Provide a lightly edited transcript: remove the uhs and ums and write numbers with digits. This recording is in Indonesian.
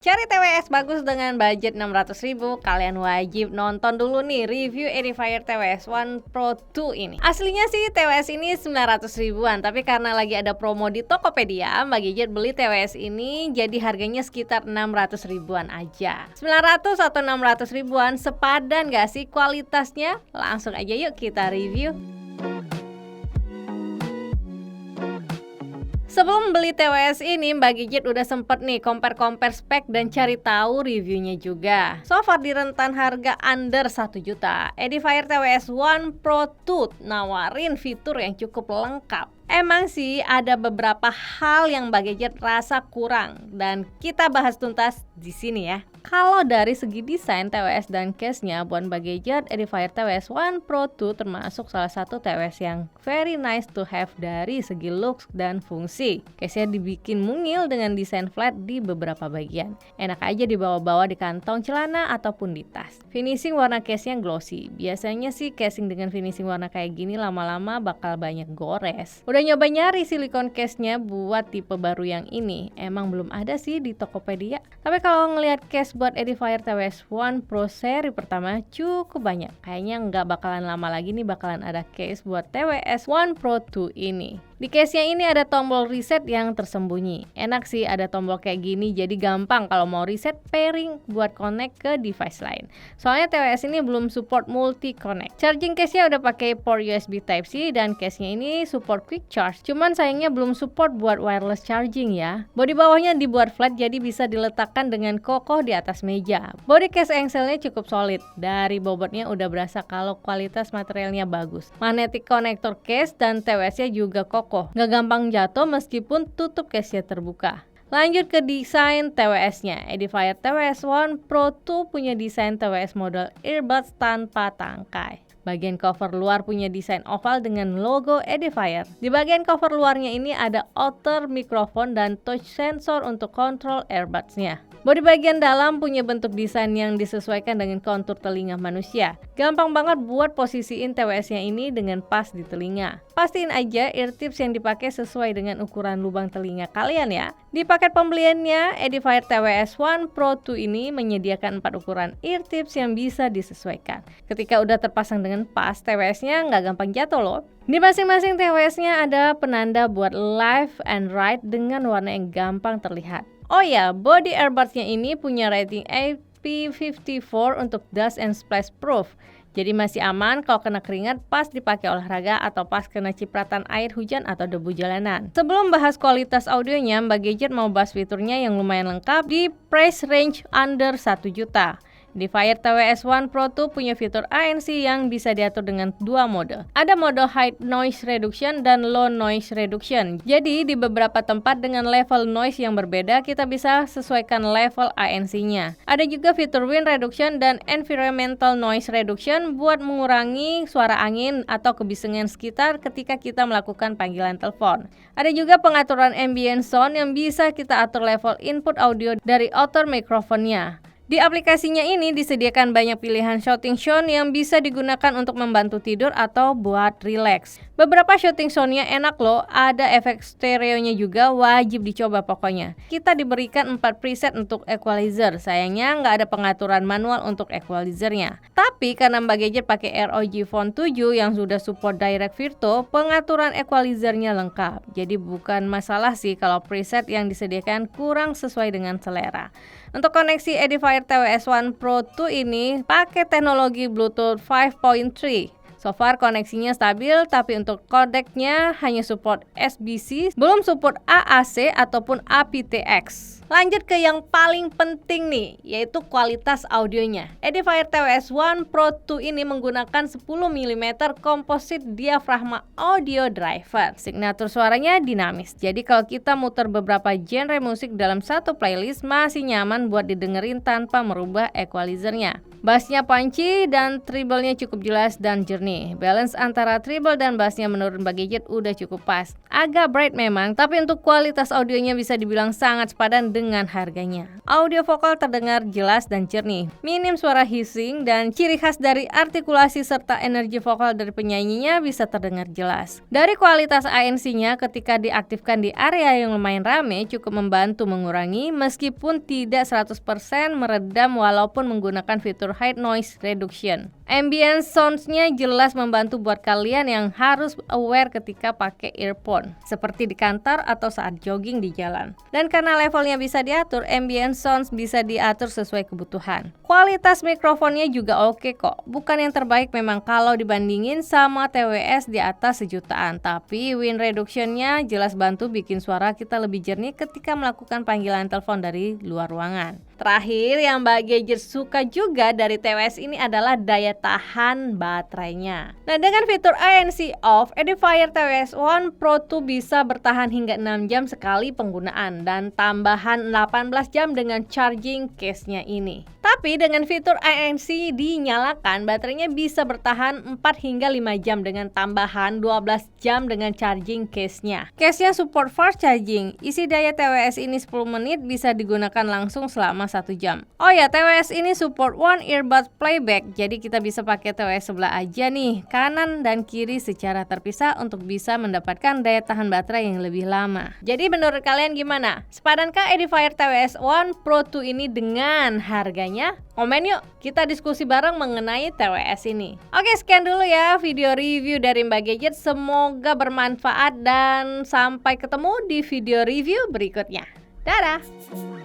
Cari TWS bagus dengan budget 600.000, kalian wajib nonton dulu nih review Edifier TWS One Pro 2 ini. Aslinya sih TWS ini 900 ribuan, tapi karena lagi ada promo di Tokopedia, Mbak Gadget beli TWS ini jadi harganya sekitar 600 ribuan aja. 900 atau 600 ribuan, sepadan gak sih kualitasnya? Langsung aja yuk kita review. Sebelum beli TWS ini, Mbak Gadget udah sempet nih compare spek dan cari tahu reviewnya juga. So far di rentan harga under 1 juta, Edifier TWS One Pro 2 nawarin fitur yang cukup lengkap. Emang sih ada beberapa hal yang Mbak Gadget rasa kurang dan kita bahas tuntas di sini ya. Kalau dari segi desain TWS dan case-nya, buat Mbak Gadget, Edifier TWS One Pro 2 termasuk salah satu TWS yang very nice to have dari segi looks dan fungsi. Case-nya dibikin mungil dengan desain flat di beberapa bagian. Enak aja dibawa-bawa di kantong celana ataupun di tas. Finishing warna case-nya glossy. Biasanya sih casing dengan finishing warna kayak gini lama-lama bakal banyak gores. Udah nyoba nyari silikon case-nya buat tipe baru yang ini. Emang belum ada sih di Tokopedia. Tapi kalau ngelihat case buat Edifier TWS One Pro seri pertama cukup banyak. Kayaknya nggak bakalan lama lagi nih bakalan ada case buat TWS One Pro 2 ini. Di case-nya ini ada tombol reset yang tersembunyi. Enak sih ada tombol kayak gini, jadi gampang kalau mau reset pairing buat connect ke device lain. Soalnya TWS ini belum support multi connect. Charging case-nya udah pakai port USB Type-C dan case-nya ini support quick charge. Cuman sayangnya belum support buat wireless charging ya. Bodi bawahnya dibuat flat jadi bisa diletakkan dengan kokoh di atas meja. Body case engselnya cukup solid. Dari bobotnya udah berasa kalau kualitas materialnya bagus. Magnetic connector case dan TWS-nya juga kokoh. Nggak gampang jatuh meskipun tutup case-nya terbuka. Lanjut ke desain TWS-nya. Edifier TWS One Pro 2 punya desain TWS model earbuds tanpa tangkai. Bagian cover luar punya desain oval dengan logo Edifier. Di bagian cover luarnya ini ada outer mikrofon dan touch sensor untuk kontrol earbuds-nya. Bodi bagian dalam punya bentuk desain yang disesuaikan dengan kontur telinga manusia. Gampang banget buat posisiin TWS-nya ini dengan pas di telinga. Pastiin aja ear tips yang dipakai sesuai dengan ukuran lubang telinga kalian ya. Di paket pembeliannya, Edifier TWS One Pro 2 ini menyediakan 4 ukuran ear tips yang bisa disesuaikan. Ketika udah terpasang dengan pas, TWS-nya nggak gampang jatuh loh. Di masing-masing TWS-nya ada penanda buat left and right dengan warna yang gampang terlihat. Oh ya, body earbuds-nya ini punya rating IP54 untuk dust and splash proof. Jadi masih aman kalau kena keringat pas dipakai olahraga atau pas kena cipratan air hujan atau debu jalanan. Sebelum bahas kualitas audionya, Mbak Gadget mau bahas fiturnya yang lumayan lengkap di price range under 1 juta. Edifier TWS One Pro 2 punya fitur ANC yang bisa diatur dengan 2 mode. Ada mode High Noise Reduction dan Low Noise Reduction. Jadi di beberapa tempat dengan level noise yang berbeda, kita bisa sesuaikan level ANC-nya. Ada juga fitur Wind Reduction dan Environmental Noise Reduction buat mengurangi suara angin atau kebisingan sekitar ketika kita melakukan panggilan telepon. Ada juga pengaturan ambient sound yang bisa kita atur level input audio dari outer mikrofonnya. Di aplikasinya ini disediakan banyak pilihan shooting sound yang bisa digunakan untuk membantu tidur atau buat relax. Beberapa shooting soundnya enak loh, ada efek stereonya juga, wajib dicoba pokoknya. Kita diberikan 4 preset untuk equalizer, sayangnya nggak ada pengaturan manual untuk equalizernya. Tapi karena Mbak Gadget pakai ROG Phone 7 yang sudah support Direct Virtuo, pengaturan equalizernya lengkap. Jadi bukan masalah sih kalau preset yang disediakan kurang sesuai dengan selera. Untuk koneksi Edifier TWS One Pro 2 ini pakai teknologi Bluetooth 5.3. So far koneksinya stabil, tapi untuk kodeknya hanya support SBC, belum support AAC ataupun aptX. Lanjut ke yang paling penting nih, yaitu kualitas audionya. Edifier TWS One Pro 2 ini menggunakan 10 mm composite diaphragma audio driver. Signatur suaranya dinamis, jadi kalau kita muter beberapa genre musik dalam satu playlist masih nyaman buat didengerin tanpa merubah equalizernya. Bassnya punchy dan treble-nya cukup jelas dan jernih. Balance antara treble dan bassnya menurut Mbak Gadget udah cukup pas. Agak bright memang, tapi untuk kualitas audionya bisa dibilang sangat sepadan dengan harganya. Audio vokal terdengar jelas dan jernih. Minim suara hissing dan ciri khas dari artikulasi serta energi vokal dari penyanyinya bisa terdengar jelas. Dari kualitas ANC-nya ketika diaktifkan di area yang lumayan rame cukup membantu mengurangi meskipun tidak 100% meredam walaupun menggunakan fitur High Noise Reduction. Ambient sounds-nya jelas membantu buat kalian yang harus aware ketika pakai earphone, seperti di kantor atau saat jogging di jalan. Dan karena levelnya bisa diatur, ambient sounds bisa diatur sesuai kebutuhan. Kualitas mikrofonnya juga oke kok, bukan yang terbaik memang kalau dibandingin sama TWS di atas sejutaan, tapi wind reduction-nya jelas bantu bikin suara kita lebih jernih ketika melakukan panggilan telepon dari luar ruangan. Terakhir yang Mbak Gadget suka juga dari TWS ini adalah daya tahan baterainya. Nah, dengan fitur ANC Off, Edifier TWS One Pro 2 bisa bertahan hingga 6 jam sekali penggunaan dan tambahan 18 jam dengan charging case-nya ini. Tapi dengan fitur ANC dinyalakan, baterainya bisa bertahan 4 hingga 5 jam dengan tambahan 12 jam dengan charging case-nya. Case-nya support fast charging. Isi daya TWS ini 10 menit bisa digunakan langsung selama 1 jam. Oh ya, TWS ini support One Earbud Playback. Jadi kita bisa pakai TWS sebelah aja nih, kanan dan kiri secara terpisah untuk bisa mendapatkan daya tahan baterai yang lebih lama. Jadi menurut kalian gimana? Sepadankah Edifier TWS One Pro 2 ini dengan harganya? Komen yuk, kita diskusi bareng mengenai TWS ini. Oke, sekian dulu ya video review dari Mbak Gadget. Semoga bermanfaat dan sampai ketemu di video review berikutnya. Dadah!